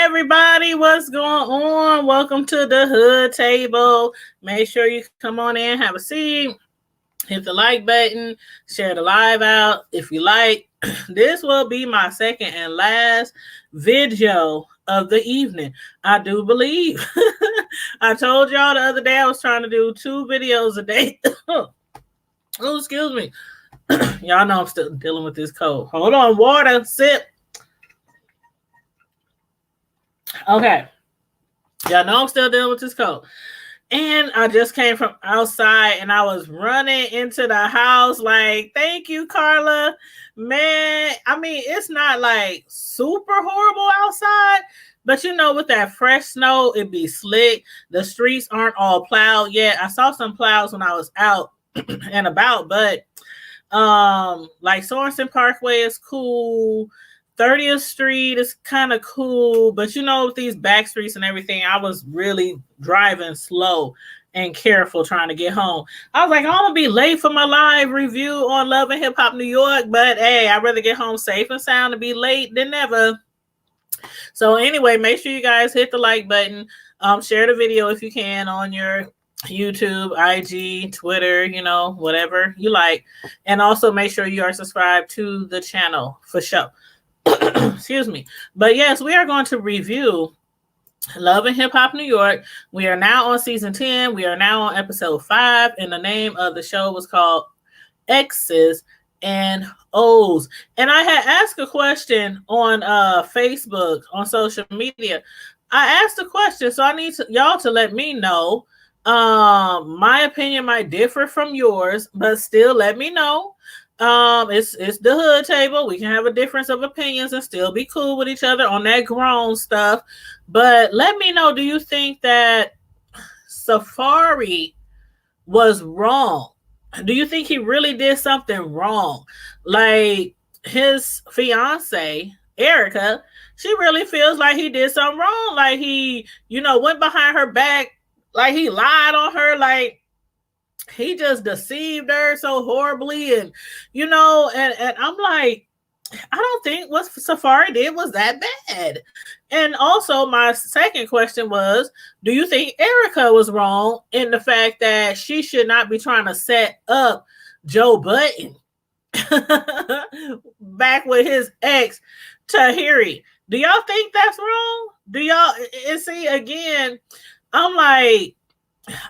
everybody, what's going on? Welcome to the Hood Table. Make sure you come on in, have a seat, hit the like button, share the live out if you like. This will be my second and last video of the evening. I do believe. I told y'all the other day I was trying to do 2 videos a day. Oh, excuse me. Y'all know I'm still dealing with this cold. Hold on, water, sip. Okay. Y'all know I'm still dealing with this cold. And I just came from outside and I was running into the house like, thank you, Carla. Man, I mean, it's not like super horrible outside, but you know, with that fresh snow, it'd be slick. The streets aren't all plowed yet. I saw some plows when I was out and about, but like Sorensen Parkway is cool. 30th Street is kind of cool, but you know, with these back streets and everything, I was really driving slow and careful trying to get home. I was like, I'm gonna be late for my live review on Love and Hip Hop New York, but hey, I'd rather get home safe and sound and be late than never. So anyway, make sure you guys hit the like button, share the video if you can on your YouTube, IG, Twitter, you know, whatever you like, and also make sure you are subscribed to the channel for sure. Excuse me. But yes, we are going to review Love and Hip Hop New York. We are now on season 10. We are now on episode 5, and the name of the show was called X's and O's. And I had asked a question on Facebook, on social media. I asked a question, so I need y'all to let me know. My opinion might differ from yours, but still let me know. It's the Hood Table. We can have a difference of opinions and still be cool with each other on that grown stuff. But let me know, do you think that Safari was wrong? Do you think he really did something wrong? Like his fiance, Erica, she really feels like he did something wrong. Like he, you know, went behind her back, like he lied on her, like he just deceived her so horribly. And you know, and I'm like, I don't think what Safari did was that bad. And also my second question was, do you think Erica was wrong in the fact that she should not be trying to set up Joe Budden back with his ex Tahiri? Do y'all think that's wrong? Do y'all, and see, again, I'm like,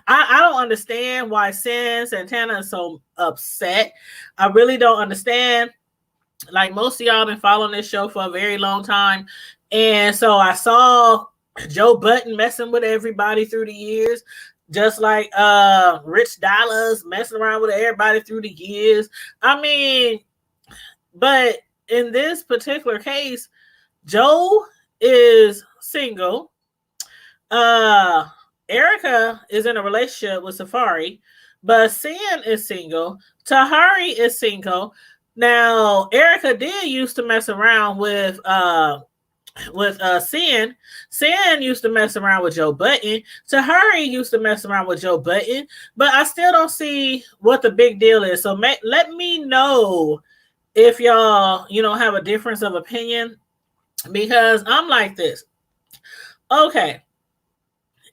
I don't understand why Santana is so upset. I really don't understand. Like, most of y'all been following this show for a very long time. And so I saw Joe Budden messing with everybody through the years, just like Rich Dollars messing around with everybody through the years. I mean, but in this particular case, Joe is single. Erica is in a relationship with Safari, but Sin is single. Tahari is single. Now, Erica did used to mess around with Sin. Sin used to mess around with Joe Budden. Tahari used to mess around with Joe Budden, but I still don't see what the big deal is. So let me know if y'all, you know, have a difference of opinion, because I'm like this. Okay.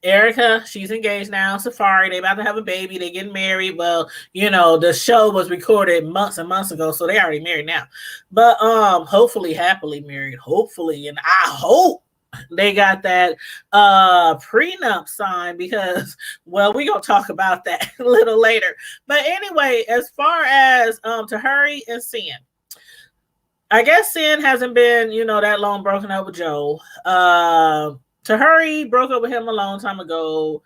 Erica, she's engaged now. Safari, they about to have a baby. They getting married. Well, you know, the show was recorded months and months ago, so they already married now. But hopefully happily married. Hopefully, and I hope they got that prenup signed, because, well, we're gonna talk about that a little later. But anyway, as far as Tahari and Sin, I guess Sin hasn't been, you know, that long broken up with Joe. Tahari broke up with him a long time ago.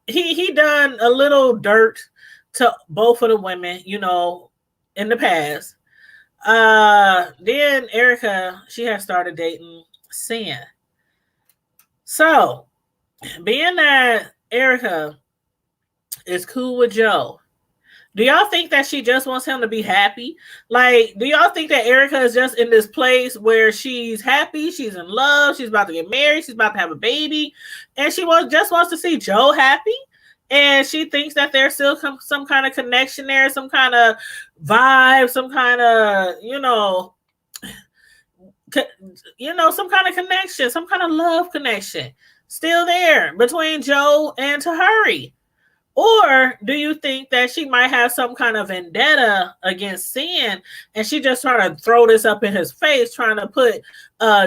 He done a little dirt to both of the women, you know, in the past. Then Erica, she had started dating Sin. So, being that Erica is cool with Joe, do y'all think that she just wants him to be happy? Like, do y'all think that Erica is just in this place where she's happy, she's in love, she's about to get married, she's about to have a baby, and she just wants to see Joe happy? And she thinks that there's still some kind of connection there, some kind of vibe, some kind of, you know, some kind of connection, some kind of love connection still there between Joe and Tahari? Or do you think that she might have some kind of vendetta against Sin, and she just trying to throw this up in his face, trying to put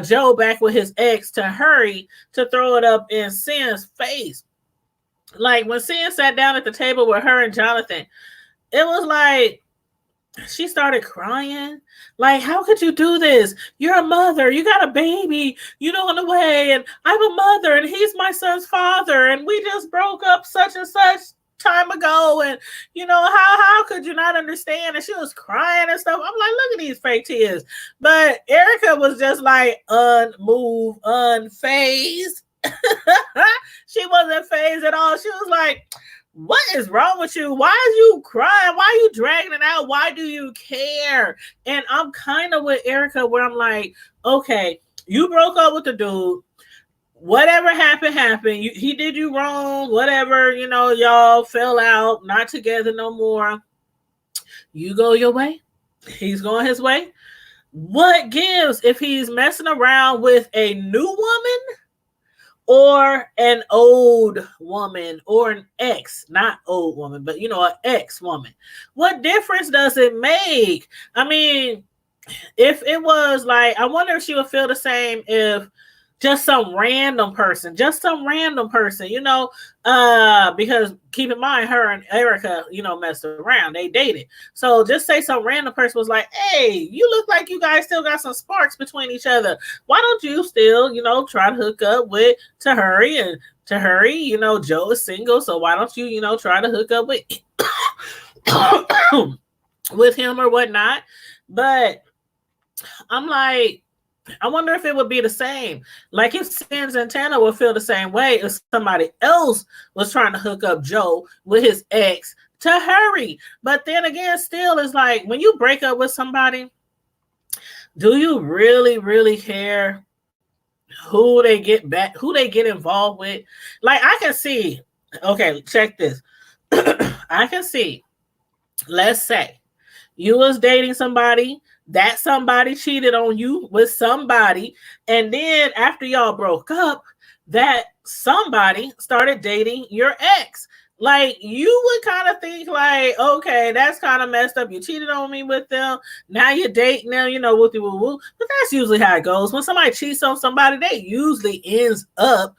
Joe back with his ex Tahari to throw it up in Sin's face? Like when Sin sat down at the table with her and Jonathan, it was like she started crying. Like, how could you do this? You're a mother. You got a baby, on the way. And I'm a mother and he's my son's father. And we just broke up such and such time ago. And, how could you not understand? And she was crying and stuff. I'm like, look at these fake tears. But Erica was just like unmoved, unfazed. She wasn't phased at all. She was like, what is wrong with you? Why are you crying? Why are you dragging it out? Why do you care? And I'm kind of with Erica where I'm like, okay, you broke up with the dude. Whatever happened. He did you wrong. Whatever, y'all fell out, not together no more. You go your way. He's going his way. What gives if he's messing around with a new woman? Or an old woman, or an ex, not old woman, but an ex woman. What difference does it make? I mean, if it was like, I wonder if she would feel the same if just some random person, because keep in mind, her and Erica, messed around. They dated. So just say some random person was like, hey, you look like you guys still got some sparks between each other. Why don't you still, try to hook up with Tahari? And Tahari, Joe is single. So why don't you, try to hook up with, with him or whatnot? But I'm like, I wonder if it would be the same. Like if Sin's antenna would feel the same way if somebody else was trying to hook up Joe with his ex Tahari. But then again, still it's like when you break up with somebody, do you really, really care who they get back, who they get involved with? Like I can see, okay, check this. I can see, let's say you was dating somebody, that somebody cheated on you with somebody, and then after y'all broke up, that somebody started dating your ex. Like you would kind of think like, okay, that's kind of messed up. You cheated on me with them. Now you're dating them, woo woo woo. But that's usually how it goes. When somebody cheats on somebody, they usually ends up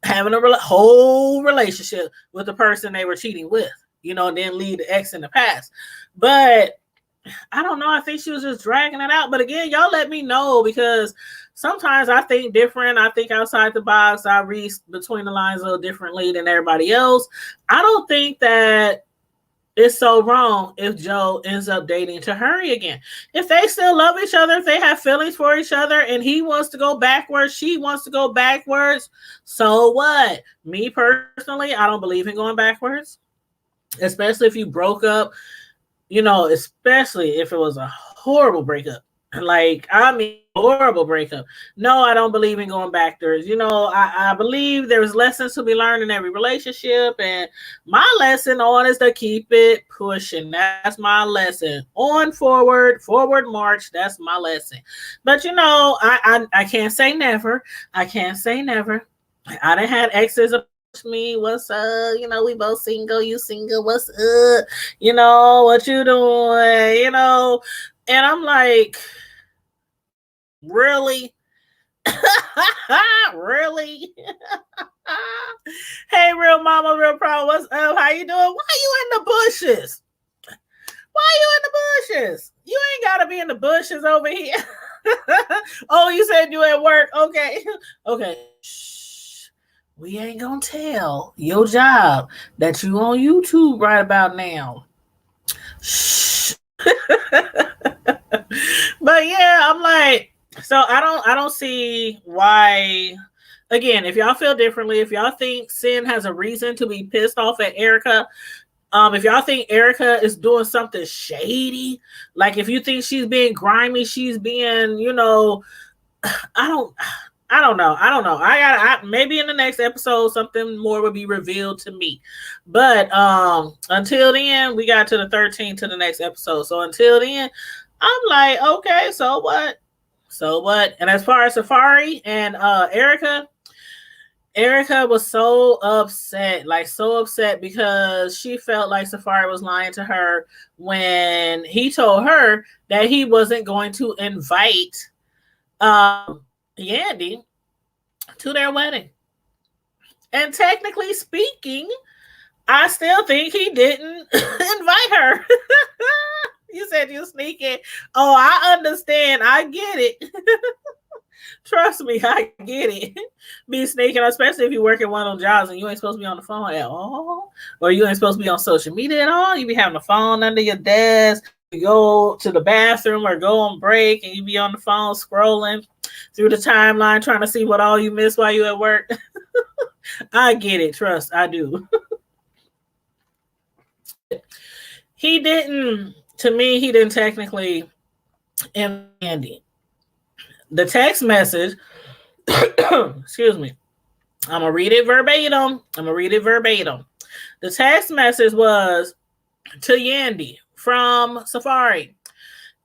having a whole relationship with the person they were cheating with, and then leave the ex in the past. But I don't know. I think she was just dragging it out. But again, y'all let me know because sometimes I think different. I think outside the box. I read between the lines a little differently than everybody else. I don't think that it's so wrong if Joe ends up dating Tahari again. If they still love each other, if they have feelings for each other and he wants to go backwards, she wants to go backwards, so what? Me personally, I don't believe in going backwards, especially if you broke up. Especially if it was a horrible breakup. Like, I mean, horrible breakup. No, I don't believe in going backwards. I believe there's lessons to be learned in every relationship. And my lesson on is to keep it pushing. That's my lesson. On forward march. That's my lesson. But, I can't say never. I can't say never. I done had exes me, what's up? We both single, you single, what's up? What you doing? And I'm like, really? Really? Hey, real mama, real pro, what's up? How you doing? Why you in the bushes? You ain't gotta be in the bushes over here. Oh, you said you at work. Okay. Shh. We ain't gonna tell your job that you on YouTube right about now. Shh. But yeah, I'm like, so I don't see why. Again, if y'all feel differently, if y'all think Sin has a reason to be pissed off at Erica, if y'all think Erica is doing something shady, like if you think she's being grimy, she's being, I don't know. I maybe in the next episode something more will be revealed to me. But until then, we got to the 13th to the next episode. So until then, I'm like, okay, so what? So what? And as far as Safari and Erica was so upset, like so upset, because she felt like Safari was lying to her when he told her that he wasn't going to invite Yandy to their wedding. And technically speaking, I still think he didn't invite her. You said you sneaking. Oh, I understand. I get it. Trust me, I get it. Be sneaking, especially if you work at one of them jobs and you ain't supposed to be on the phone at all, or you ain't supposed to be on social media at all. You be having the phone under your desk. You go to the bathroom or go on break and you be on the phone scrolling through the timeline trying to see what all you missed while you at work. I get it. Trust, I do. He didn't, to me, he didn't technically invite Yandy. The text message, excuse me, I'm going to read it verbatim. The text message was to Yandy from Safari.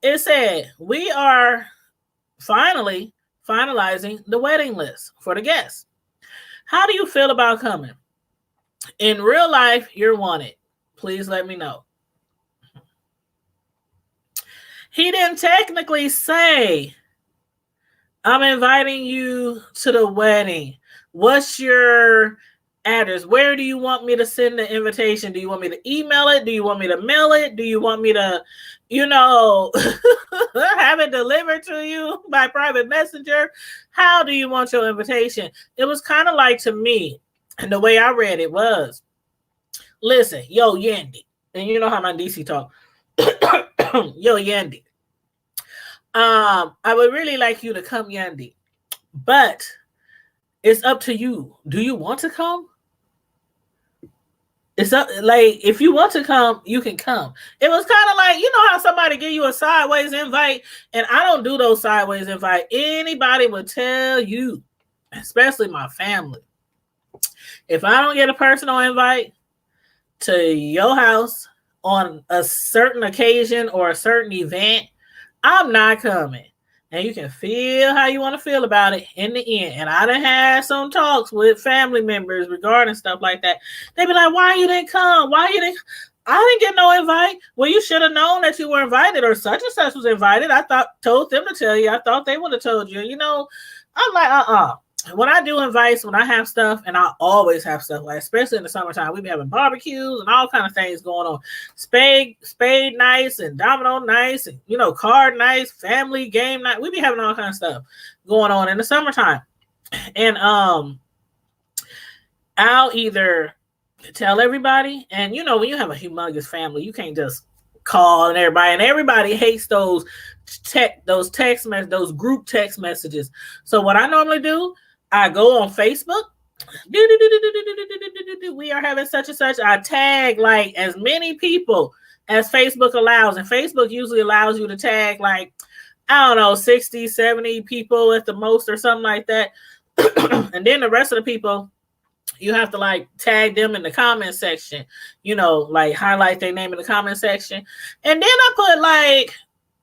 It said, we are finally finalizing the wedding list for the guests. How do you feel about coming? In real life, you're wanted. Please let me know. He didn't technically say, I'm inviting you to the wedding. What's your address? Where do you want me to send the invitation? Do you want me to email it? Do you want me to mail it? Do you want me to, have it delivered to you by private messenger? How do you want your invitation? It was kind of like, to me, and the way I read it was, listen, yo, Yandy, and you know how my DC talk. Yo, Yandy, I would really like you to come, Yandy, but it's up to you. Do you want to come? It's up, like, if you want to come, you can come. It was kind of like, you know how somebody give you a sideways invite, and I don't do those sideways invite. Anybody would tell you, especially my family, if I don't get a personal invite to your house on a certain occasion or a certain event, I'm not coming. And you can feel how you want to feel about it in the end. And I done had some talks with family members regarding stuff like that. They be like, why you didn't come? I didn't get no invite. Well, you should have known that you were invited, or such and such was invited. I told them to tell you. I thought they would have told you. I'm like, when I do invites, when I have stuff, and I always have stuff, like especially in the summertime, we be having barbecues and all kind of things going on. Spade nights and domino nights and card nights, family game night. We be having all kind of stuff going on in the summertime. And I'll either tell everybody, and when you have a humongous family, you can't just call and everybody hates those text messages, those group text messages. So what I normally do, I go on Facebook. We are having such and such. I tag like as many people as Facebook allows. And Facebook usually allows you to tag like, I don't know, 60, 70 people at the most or something like that. And then the rest of the people, you have to like tag them in the comment section, like highlight their name in the comment section. And then I put like,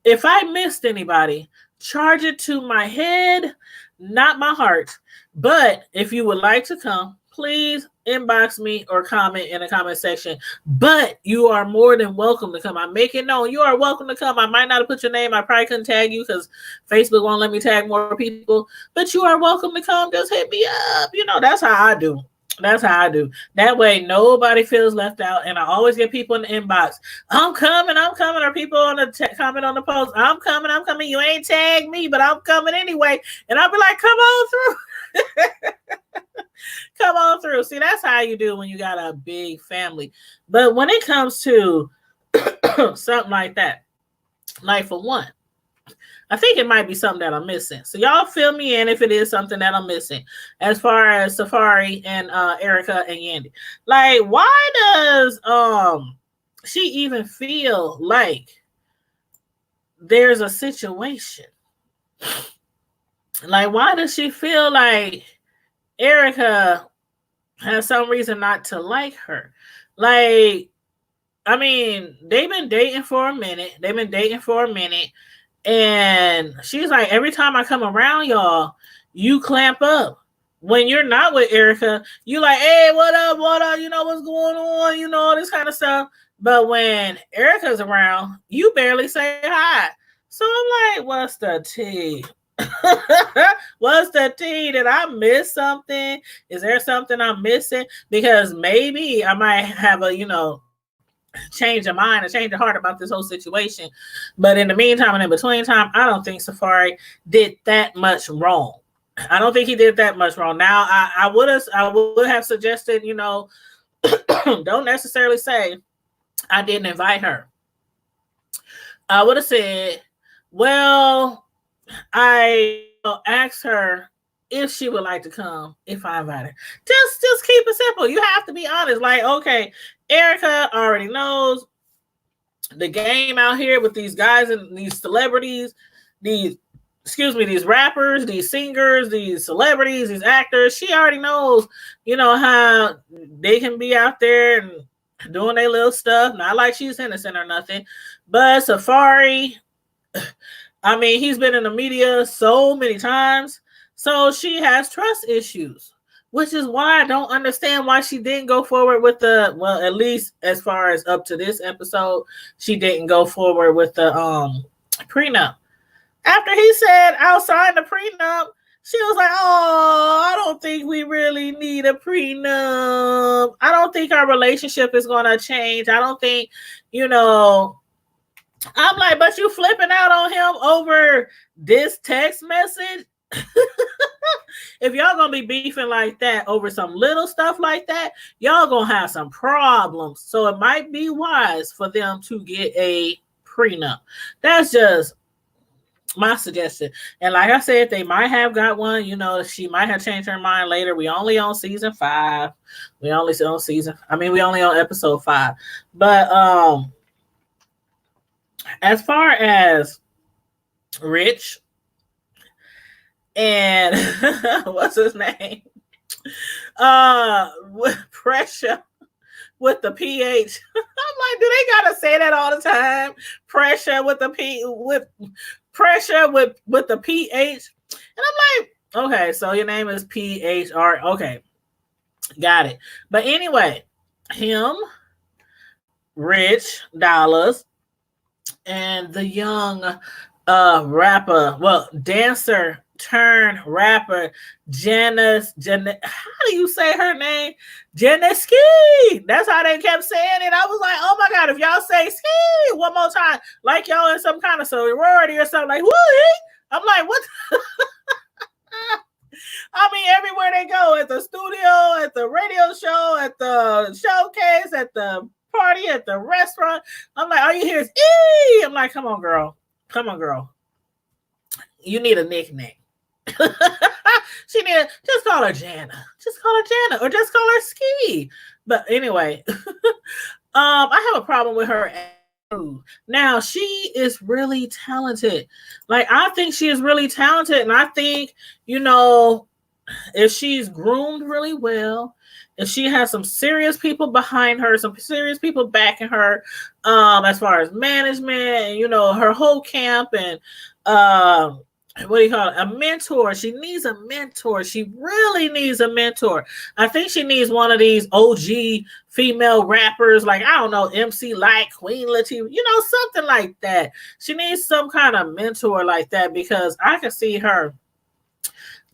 if I missed anybody, charge it to my head, not my heart. But if you would like to come, please inbox me or comment in the comment section. But you are more than welcome to come. I make it known you are welcome to come. I might not have put your name. I probably couldn't tag you because Facebook won't let me tag more people. But you are welcome to come. Just hit me up. That's how I do. That way, nobody feels left out. And I always get people in the inbox. I'm coming. Or people on the comment on the post. I'm coming. You ain't tagged me, but I'm coming anyway. And I'll be like, come on through. Come on through. See, that's how you do when you got a big family. But when it comes to something like that, like for one, I think it might be something that I'm missing. So y'all fill me in if it is something that I'm missing as far as Safari and Erica and Yandy. Like, why does she even feel like there's a situation? Like, why does she feel like Erica has some reason not to like her? Like, I mean, they've been dating for a minute. And she's like, every time I come around y'all, you clamp up. When you're not with Erica, you like, hey, what up, you know, what's going on, you know, all this kind of stuff. But when Erica's around, you barely say hi. So I'm like, what's the tea? What's the tea? Did I miss something? Is there something I'm missing? Because maybe I might have a, you know, change of mind or change of heart about this whole situation. But in the meantime and in between time, I don't think Safari did that much wrong. I don't think he did that much wrong. Now, I would have suggested, you know, don't necessarily say I didn't invite her. I would have said, well, I asked her if she would like to come if I invite her. Just keep it simple. You have to be honest. Like, okay, Erica already knows the game out here with these guys and these celebrities, these rappers, these singers, these celebrities, these actors. She already knows, you know, how they can be out there and doing their little stuff. Not like she's innocent or nothing. But Safari, I mean, he's been in the media so many times. So she has trust issues, which is why I don't understand why she didn't go forward with well, at least as far as up to this episode, she didn't go forward with the prenup. After he said, I'll sign the prenup, she was like, oh, I don't think we really need a prenup. I don't think our relationship is going to change. I don't think, you know, I'm like, but you flipping out on him over this text message? If y'all gonna be beefing like that over some little stuff like that, y'all gonna have some problems. So it might be wise for them to get a prenup. That's just my suggestion. And like I said, they might have got one. You know, she might have changed her mind later. We only on season 5. We only on episode 5. But as far as Rich and what's his name? With Pressure with the PH. I'm like, do they gotta say that all the time? Pressure with the Pressure with the PH. And I'm like, okay, so your name is PHR. Okay, got it. But anyway, him, Rich Dollars, and the young dancer turn rapper Janice. How do you say her name? Janeski. That's how they kept saying it. I was like, oh my God, if y'all say ski one more time, like y'all in some kind of sorority or something, like, woo. I'm like, what? I mean, everywhere they go, at the studio, at the radio show, at the showcase, at the party, at the restaurant, I'm like, all you hear is ee. I'm like, come on, girl. You need a nickname. She need just call her Jana. Or just call her Ski. But anyway, I have a problem with her. Now, she is really talented. Like, I think she is really talented, and I think, you know, if she's groomed really well, if she has some serious people behind her, some serious people backing her, as far as management and, you know, her whole camp and what do you call it? A mentor. She needs a mentor. She really needs a mentor. I think she needs one of these OG female rappers, like, I don't know, MC Light, Queen Latifah, you know, something like that. She needs some kind of mentor like that, because I can see her,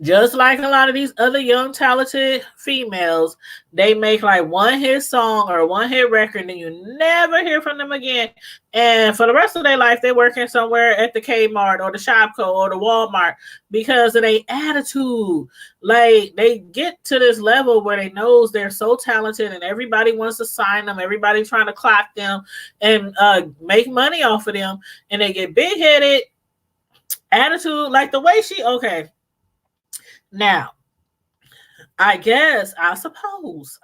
just like a lot of these other young talented females, they make like one hit song or one hit record, and you never hear from them again. And for the rest of their life, they're working somewhere at the Kmart or the Shopko or the Walmart because of their attitude. Like, they get to this level where they knows they're so talented and everybody wants to sign them. Everybody trying to clock them and make money off of them. And they get big-headed attitude, like the way okay. Now, I suppose,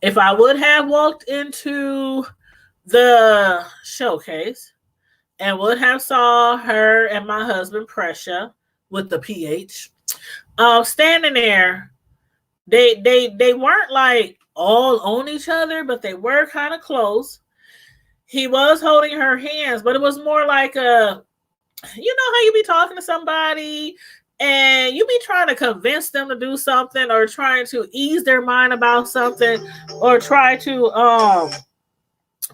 if I would have walked into the showcase and would have saw her and my husband Pressure with the PH standing there, they weren't like all on each other, but they were kind of close. He was holding her hands, but it was more like a you know how you be talking to somebody and you be trying to convince them to do something or trying to ease their mind about something or try to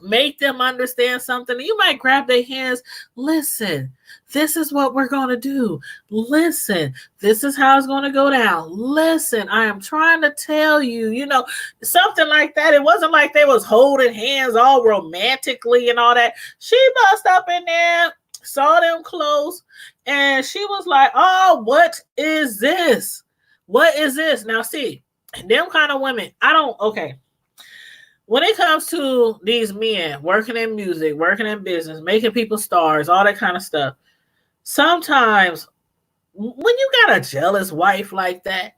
make them understand something. You might grab their hands. Listen, this is what we're going to do. Listen, this is how it's going to go down. Listen, I am trying to tell you, something like that. It wasn't like they was holding hands all romantically and all that. She bust up in there, saw them close, and she was like, oh, what is this? What is this? Now, see, them kind of women, okay. When it comes to these men working in music, working in business, making people stars, all that kind of stuff, sometimes when you got a jealous wife like that,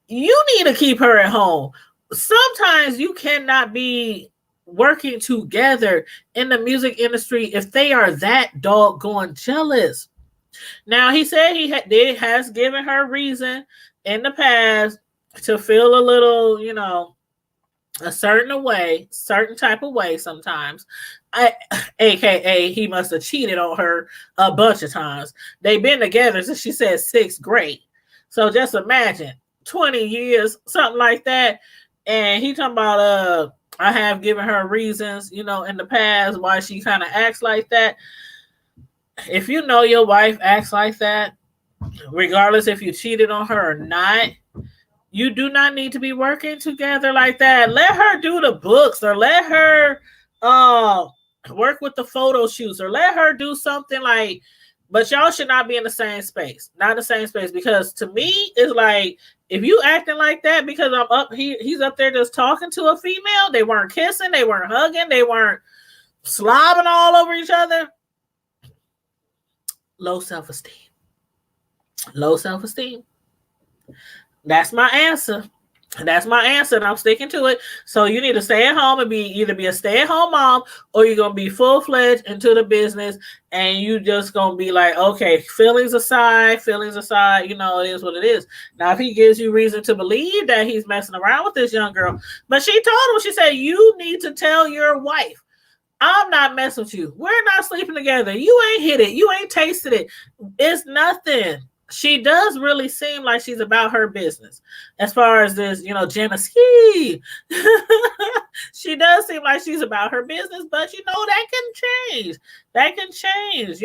you need to keep her at home. Sometimes you cannot be working together in the music industry if they are that doggone jealous. Now, he said he has given her reason in the past to feel a little, a certain type of way sometimes. AKA he must have cheated on her a bunch of times. They've been together since she said 6th grade. So just imagine 20 years, something like that. And he talking about I have given her reasons, in the past why she kind of acts like that. If you know your wife acts like that, regardless if you cheated on her or not, you do not need to be working together like that. Let her do the books or let her work with the photo shoots or let her do something like, but y'all should not be in the same space. Not the same space, because to me, it's like, if you acting like that because he's up there just talking to a female, they weren't kissing, they weren't hugging, they weren't slobbing all over each other. Low self-esteem. Low self-esteem. That's my answer. That's my answer, and I'm sticking to it. So you need to stay at home and either be a stay-at-home mom, or you're gonna be full-fledged into the business, and you just gonna be like, okay, feelings aside, it is what it is. Now, if he gives you reason to believe that he's messing around with this young girl, but she told him, she said, you need to tell your wife, I'm not messing with you. We're not sleeping together. You ain't hit it. You ain't tasted it. It's nothing. She does really seem like she's about her business as far as this, Jenna Ski. She does seem like she's about her business, but that can change. That can change.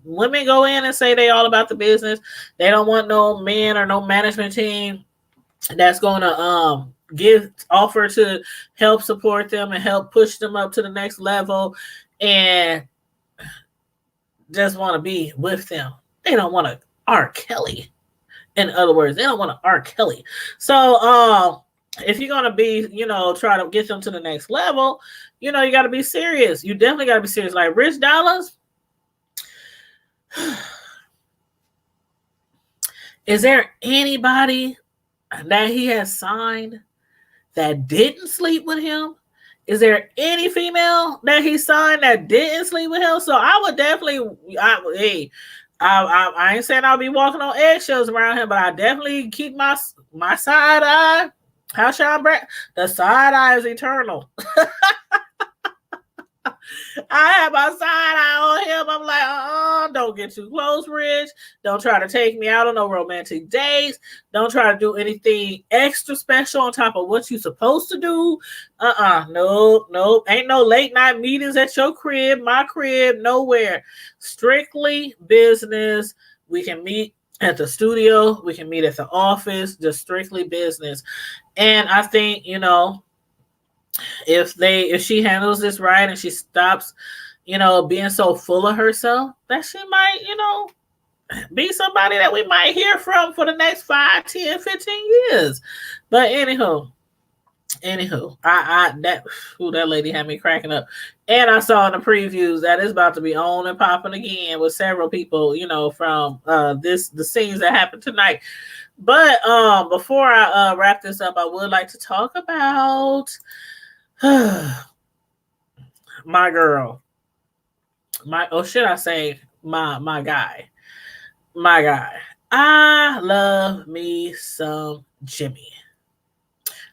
Women go in and say they all about the business. They don't want no men or no management team that's going to offer to help support them and help push them up to the next level and just want to be with them. They don't want to R. Kelly. In other words, they don't want to R. Kelly. So if you're going to be, try to get them to the next level, you got to be serious. You definitely got to be serious. Like Rich Dollaz. Is there anybody that he has signed that didn't sleep with him? Is there any female that he signed that didn't sleep with him? So I would definitely, I ain't saying I'll be walking on eggshells around him, but I definitely keep my side eye. How Sean Brad? The side eye is eternal. I have my side eye on him. I'm like, don't get too close, Rich. Don't try to take me out on no romantic dates. Don't try to do anything extra special on top of what you're supposed to do. Nope. Ain't no late night meetings at your crib, my crib, nowhere. Strictly business. We can meet at the studio. We can meet at the office. Just strictly business. And I think, if she handles this right and she stops, being so full of herself, that she might, be somebody that we might hear from for the next 5, 10, 15 years. But anywho, that lady had me cracking up. And I saw in the previews that it's about to be on and popping again with several people, from the scenes that happened tonight. But before I wrap this up, I would like to talk about my girl. My guy. I love me some Jimmy.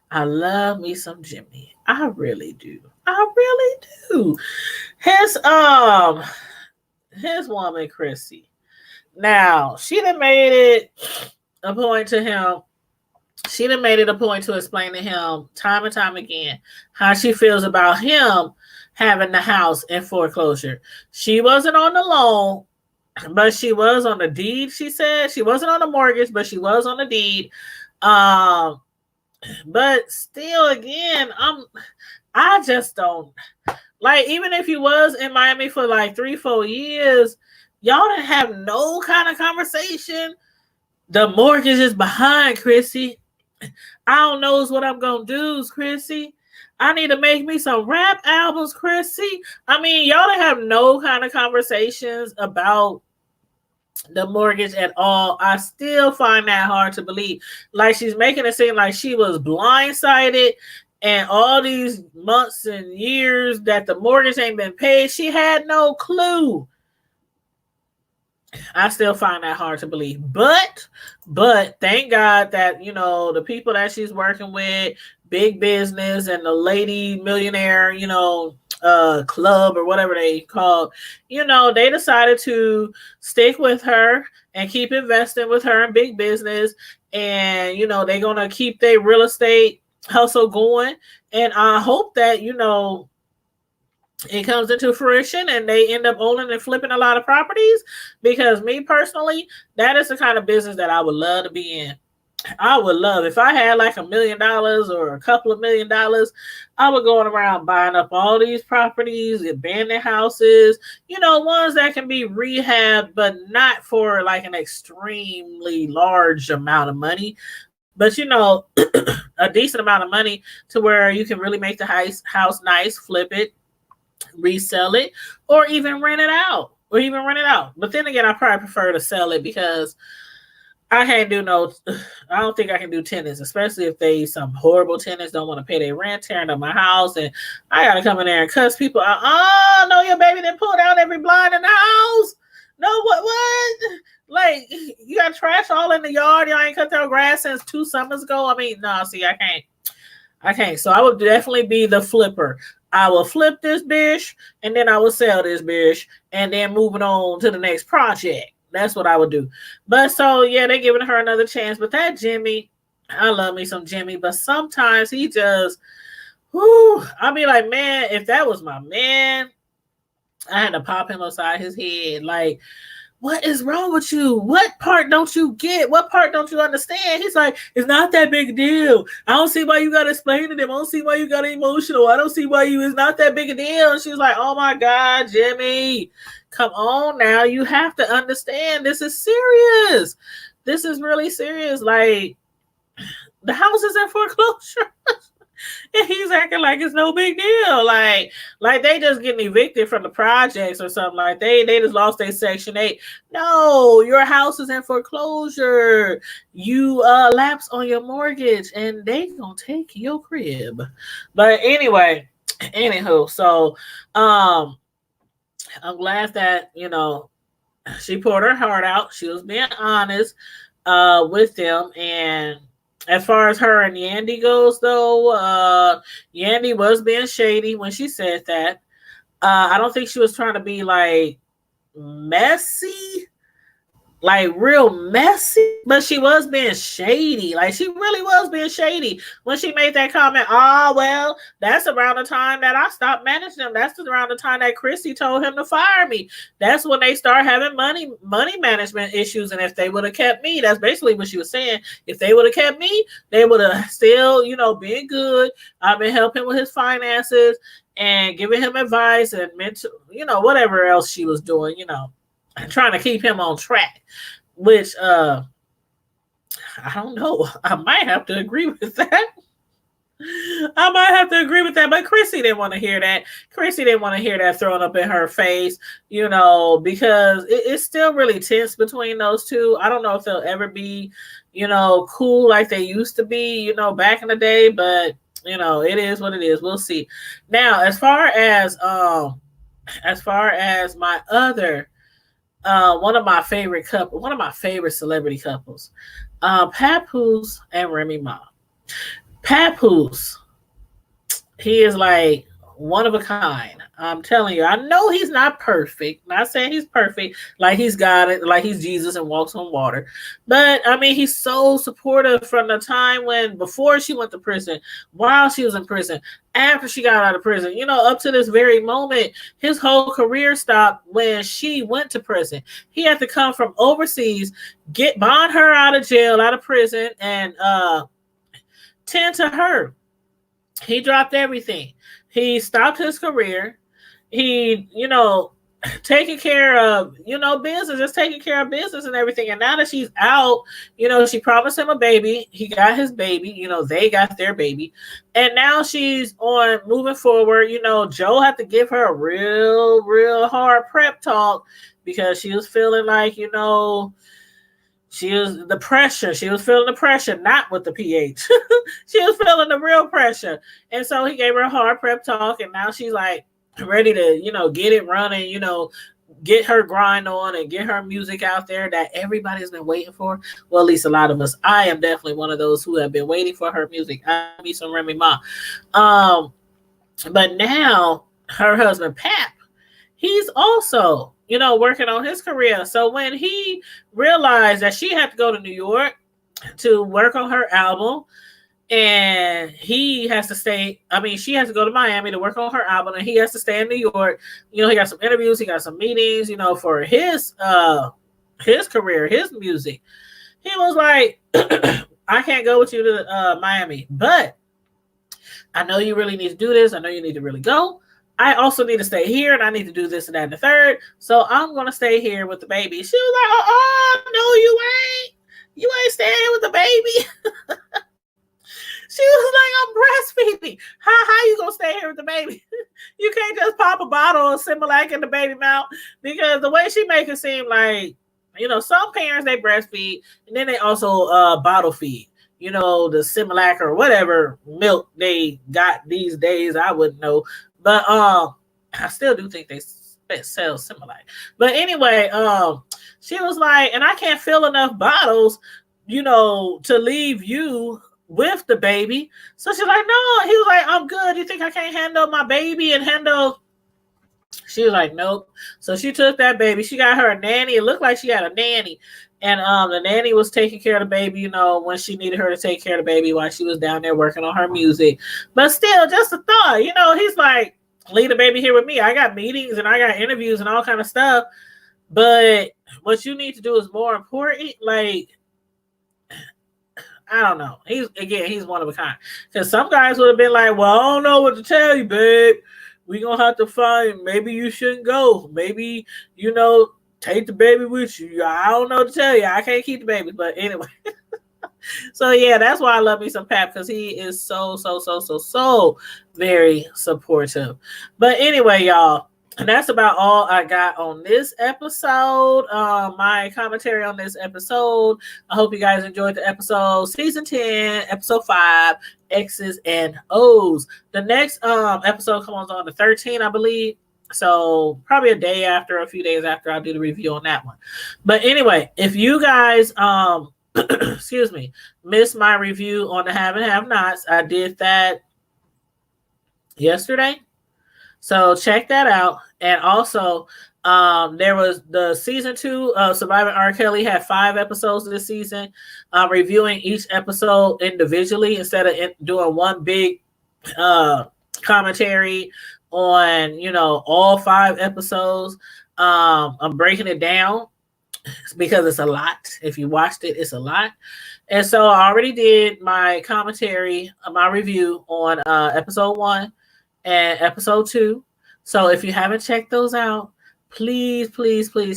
I really do. His his woman, Chrissy. Now, she done made it a point to him. She done made it a point to explain to him time and time again how she feels about him having the house in foreclosure. She wasn't on the loan, but she was on the deed. She said she wasn't on the mortgage, but she was on the deed. Um, but still, again, I just don't like. Even if you was in Miami for like 3-4 years, y'all didn't have no kind of conversation. The mortgage is behind, Chrissy. I don't know what I'm gonna do, Chrissy. I need to make me some rap albums, Chrissy. I mean, y'all didn't have no kind of conversations about the mortgage at all. I still find that hard to believe. Like, she's making it seem like she was blindsided, and all these months and years that the mortgage ain't been paid, she had no clue. I still find that hard to believe. But thank God that, you know, the people that she's working with, big business and the lady millionaire, you know, club or whatever they call, you know, they decided to stick with her and keep investing with her in big business. And, you know, they're going to keep their real estate hustle going. And I hope that, you know, it comes into fruition and they end up owning and flipping a lot of properties, because me personally, that is the kind of business that I would love to be in. I would love, if I had like $1 million or a couple of $1 million, I would go around buying up all these properties, abandoned houses, you know, ones that can be rehabbed, but not for like an extremely large amount of money. But, you know, a decent amount of money to where you can really make the house nice, flip it, resell it, or even rent it out. But then again, I probably prefer to sell it, because I don't think I can do tenants, especially if they some horrible tenants don't want to pay their rent, tearing up my house, and I gotta come in there and cuss people out. Oh no, your baby didn't pull down every blind in the house. No, what? Like, you got trash all in the yard. Y'all ain't cut their grass since 2 summers ago. I mean, no, see, I can't. So I would definitely be the flipper. I will flip this bitch, and then I will sell this bitch, and then moving on to the next project. That's what I would do. But so, yeah, they're giving her another chance. But that Jimmy, I love me some Jimmy, but sometimes he just, I'll be like, man, if that was my man, I had to pop him upside his head. Like, what is wrong with you? What part don't you get? What part don't you understand? He's like, it's not that big a deal. I don't see why you got to explain to them. I don't see why you got emotional. I don't see why it's not that big a deal. And she was like, oh my God, Jimmy, come on now. You have to understand. This is serious. This is really serious. Like, the house is in foreclosure. And he's acting like it's no big deal. Like they just getting evicted from the projects or something. Like they just lost their Section 8. No, your house is in foreclosure. You lapse on your mortgage and they gonna take your crib. But anywho, so I'm glad that, you know, she poured her heart out. She was being honest with them. And as far as her and Yandy goes, though, Yandy was being shady when she said that. I don't think she was trying to be like messy, like real messy, but she was being shady. Like, she really was being shady when she made that comment. Oh, well, that's around the time that I stopped managing them. That's around the time that Chrissy told him to fire me. That's when they start having money management issues. And if they would have kept me, that's basically what she was saying. If they would have kept me, they would have still, you know, been good. I've been helping with his finances and giving him advice and mental, you know, whatever else she was doing, you know, trying to keep him on track, which I don't know. I might have to agree with that. But Chrissy didn't want to hear that. Chrissy didn't want to hear that thrown up in her face, you know, because it's still really tense between those two. I don't know if they'll ever be, you know, cool like they used to be, you know, back in the day, but you know, it is what it is. We'll see. Now, as far as my other one of my favorite celebrity couples, Papoose and Remy Ma. Papoose, he is like one of a kind. I'm telling you, I know he's not perfect. Not saying he's perfect, like he's got it, like he's Jesus and walks on water. But I mean, he's so supportive from the time when before she went to prison, while she was in prison, after she got out of prison, up to this very moment, his whole career stopped when she went to prison. He had to come from overseas, bond her out of jail, out of prison, and tend to her. He dropped everything. He stopped his career. He, taking care of, business, just taking care of business and everything. And now that she's out, she promised him a baby. He got his baby, they got their baby. And now she's on moving forward. Joe had to give her a real, real hard prep talk because she was feeling like, she was the pressure. She was feeling the pressure, not with the pH. She was feeling the real pressure. And so he gave her a hard prep talk. And now she's like ready to, get it running, get her grind on and get her music out there that everybody's been waiting for. Well, at least a lot of us. I am definitely one of those who have been waiting for her music. I need some Remy Ma. But now her husband, Pap, he's also, working on his career. So when he realized that she had to go to New York to work on her album, and he has to stay, she has to go to Miami to work on her album, and he has to stay in New York. He got some interviews, he got some meetings, for his career, his music. He was like, I can't go with you to Miami, but I know you really need to do this. I know you need to really go. I also need to stay here, and I need to do this and that and the third. So I'm going to stay here with the baby. She was like, oh, no, you ain't. You ain't staying here with the baby. She was like, I'm breastfeeding. How you going to stay here with the baby? You can't just pop a bottle of Similac in the baby mouth, because the way she make it seem like, some parents, they breastfeed, and then they also bottle feed. The Similac or whatever milk they got these days, I wouldn't know. But I still do think they sell Similac. But anyway, she was like, and I can't fill enough bottles, to leave you with the baby. So she's like, no. He was like, I'm good. You think I can't handle my baby and handle? She was like, nope. So she took that baby. She got her a nanny. It looked like she had a nanny. And the nanny was taking care of the baby, when she needed her to take care of the baby while she was down there working on her music. But still, just a thought, he's like, leave the baby here with me. I got meetings and I got interviews and all kind of stuff. But what you need to do is more important. Like, I don't know. He's one of a kind. Because some guys would have been like, well, I don't know what to tell you, babe. We're going to have to find, maybe you shouldn't go. Maybe, take the baby with you. I don't know what to tell you. I can't keep the baby. But anyway. So, yeah, that's why I love me some Pap, because he is so very supportive. But anyway, y'all, and that's about all I got on this episode. My commentary on this episode. I hope you guys enjoyed the episode. Season 10, episode 5, X's and O's. The next episode comes on the 13th, I believe. So probably a few days after, I'll do the review on that one. But anyway, if you guys excuse me, missed my review on the Have and Have Nots, I did that yesterday. So check that out. And also, there was the season 2 of Surviving R. Kelly had 5 episodes this season. Reviewing each episode individually instead of doing one big commentary on, all 5 episodes. I'm breaking it down because it's a lot. If you watched it, it's a lot. And so I already did my commentary, my review on episode 1 and episode 2. So if you haven't checked those out, please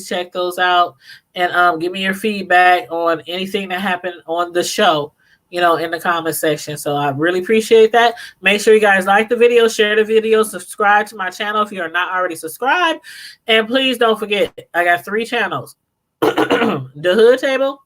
check those out, and give me your feedback on anything that happened on the show, in the comment section. So I really appreciate that. Make sure you guys like the video, share the video, subscribe to my channel if you are not already subscribed. And please don't forget, I got 3 channels. The Hood Table,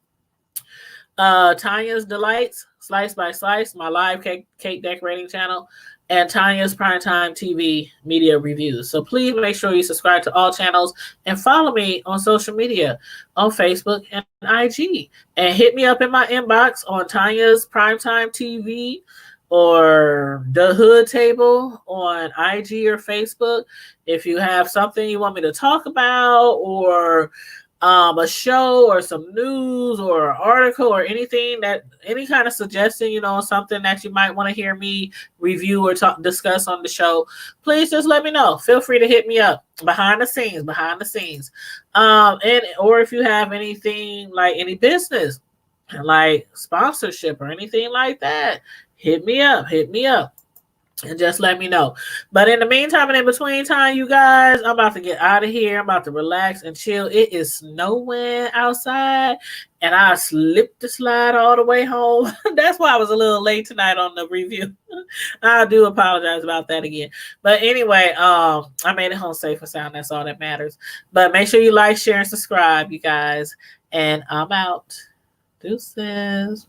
Tanya's Delights, Slice by Slice, my live cake decorating channel, and Tanya's Primetime TV media reviews. So please make sure you subscribe to all channels and follow me on social media on Facebook and IG. And hit me up in my inbox on Tanya's Primetime TV or the Hood Table on IG or Facebook. If you have something you want me to talk about, or a show or some news or article or anything, that any kind of suggestion, something that you might want to hear me review or discuss on the show, please just let me know. Feel free to hit me up behind the scenes. And or if you have anything, like any business, like sponsorship or anything like that, hit me up and just let me know. But in the meantime and in between time, you guys, I'm about to get out of here. I'm about to relax and chill. It is snowing outside, and I slipped the slide all the way home. That's why I was a little late tonight on the review. I do apologize about that again. But anyway, I made it home safe and sound. That's all that matters. But make sure you like, share, and subscribe, you guys. And I'm out. Deuces.